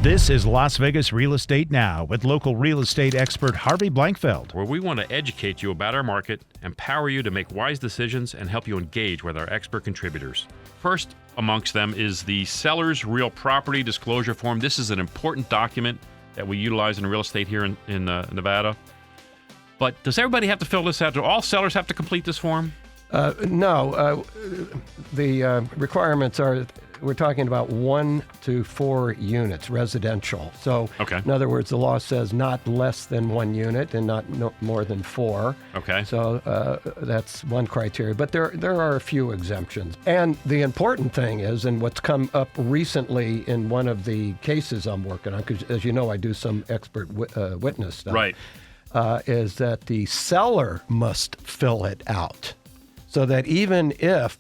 This is Las Vegas Real Estate Now with local real estate expert Harvey Blankfeld. Where we want to educate you about our market, empower you to make wise decisions, and help you engage with our expert contributors. First amongst them is the seller's real property disclosure form. This is an important document that we utilize in real estate here in Nevada. But does everybody have to fill this out? Do all sellers have to complete this form? No. The requirements are, we're talking about 1 to 4 units, residential. So, okay. In other words, the law says not less than 1 unit and not more than 4. Okay. So that's one criteria. But there are a few exemptions. And the important thing is, and what's come up recently in one of the cases I'm working on, because as you know, I do some expert witness stuff. Right. Is that the seller must fill it out. So that even if,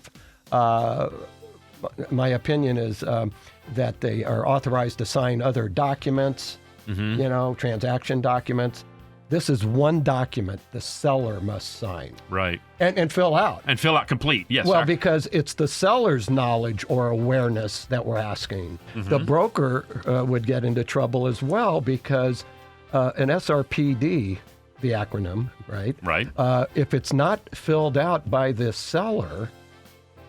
my opinion is that they are authorized to sign other documents, transaction documents, this is one document the seller must sign. Right. And fill out. And fill out complete, yes. Well, because it's the seller's knowledge or awareness that we're asking. Mm-hmm. The broker would get into trouble as well because an SRPD, the acronym, right? Right. If it's not filled out by the seller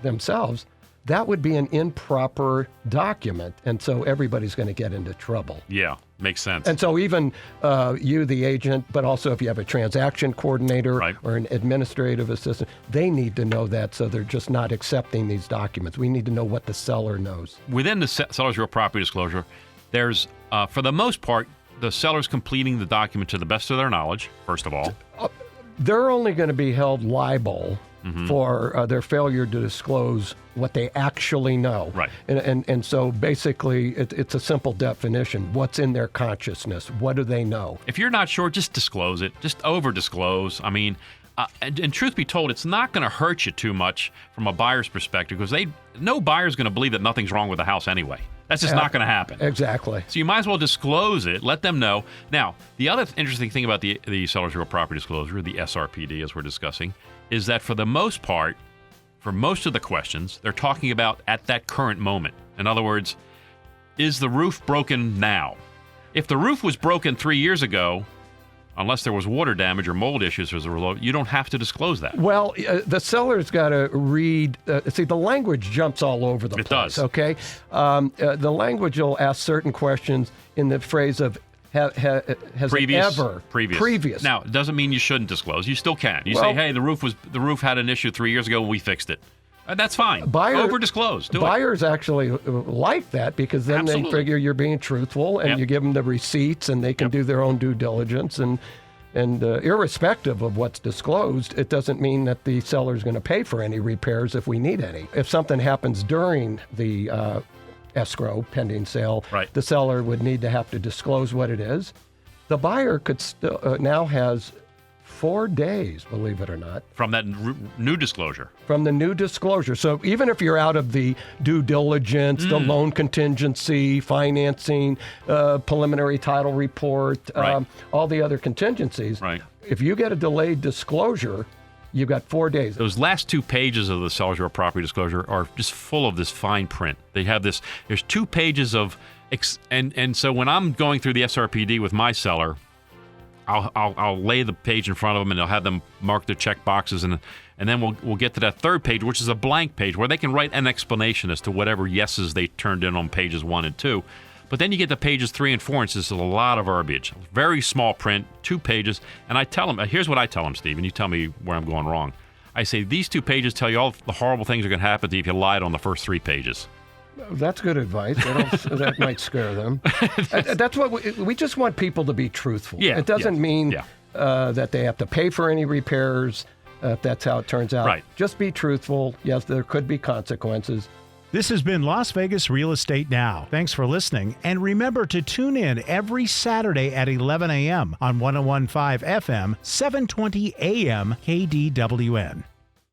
themselves, that would be an improper document. And so everybody's going to get into trouble. Yeah, makes sense. And so even you, the agent, but also if you have a transaction coordinator right. or an administrative assistant, they need to know that so they're just not accepting these documents. We need to know what the seller knows. Within the seller's real property disclosure, there's, for the most part, the seller's completing the document to the best of their knowledge, first of all. They're only going to be held liable for their failure to disclose what they actually know. Right. And so basically, it's a simple definition. What's in their consciousness? What do they know? If you're not sure, just disclose it. Just over-disclose. I mean, and truth be told, it's not going to hurt you too much from a buyer's perspective because no buyer's going to believe that nothing's wrong with the house anyway. That's just not going to happen. Exactly. So you might as well disclose it, let them know. Now, the other interesting thing about the seller's real property disclosure, the SRPD as we're discussing, is that for the most part, for most of the questions, they're talking about at that current moment. In other words, is the roof broken now? If the roof was broken 3 years ago, unless there was water damage or mold issues as a result, you don't have to disclose that. Well, the seller's got to read. See, the language jumps all over the place. It does. Okay? The language will ask certain questions in the phrase of, has previous, it ever? Previous. Now, it doesn't mean you shouldn't disclose. You still can. You say, hey, the roof had an issue 3 years ago, we fixed it. That's fine. Over-disclose. Buyers actually like that because then Absolutely. they figure you're being truthful and you give them the receipts and they can do their own due diligence. And irrespective of what's disclosed, it doesn't mean that the seller's going to pay for any repairs if we need any. If something happens during the escrow pending sale, right. the seller would need to have to disclose what it is. The buyer could still now has 4 days, believe it or not. From that new disclosure. From the new disclosure. So even if you're out of the due diligence, the loan contingency, financing, preliminary title report, right. All the other contingencies, right. If you get a delayed disclosure, you've got 4 days. Those last 2 pages of the seller's real property disclosure are just full of this fine print. They have this, there's 2 pages of, and so when I'm going through the SRPD with my seller, I'll lay the page in front of them and I'll have them mark their check boxes and then we'll get to that 3rd page, which is a blank page where they can write an explanation as to whatever yeses they turned in on pages 1 and 2. But then you get to pages 3 and 4 and it's just a lot of verbiage. Very small print, 2 pages. And I tell them, here's what I tell them, Steve, and you tell me where I'm going wrong. I say, these 2 pages tell you all the horrible things that are going to happen to you if you lied on the first 3 pages. That's good advice. That might scare them. That's what we just want people to be truthful. Yeah, it doesn't mean that they have to pay for any repairs. If that's how it turns out. Right. Just be truthful. Yes, there could be consequences. This has been Las Vegas Real Estate Now. Thanks for listening. And remember to tune in every Saturday at 11 a.m. on 101.5 FM, 720 AM KDWN.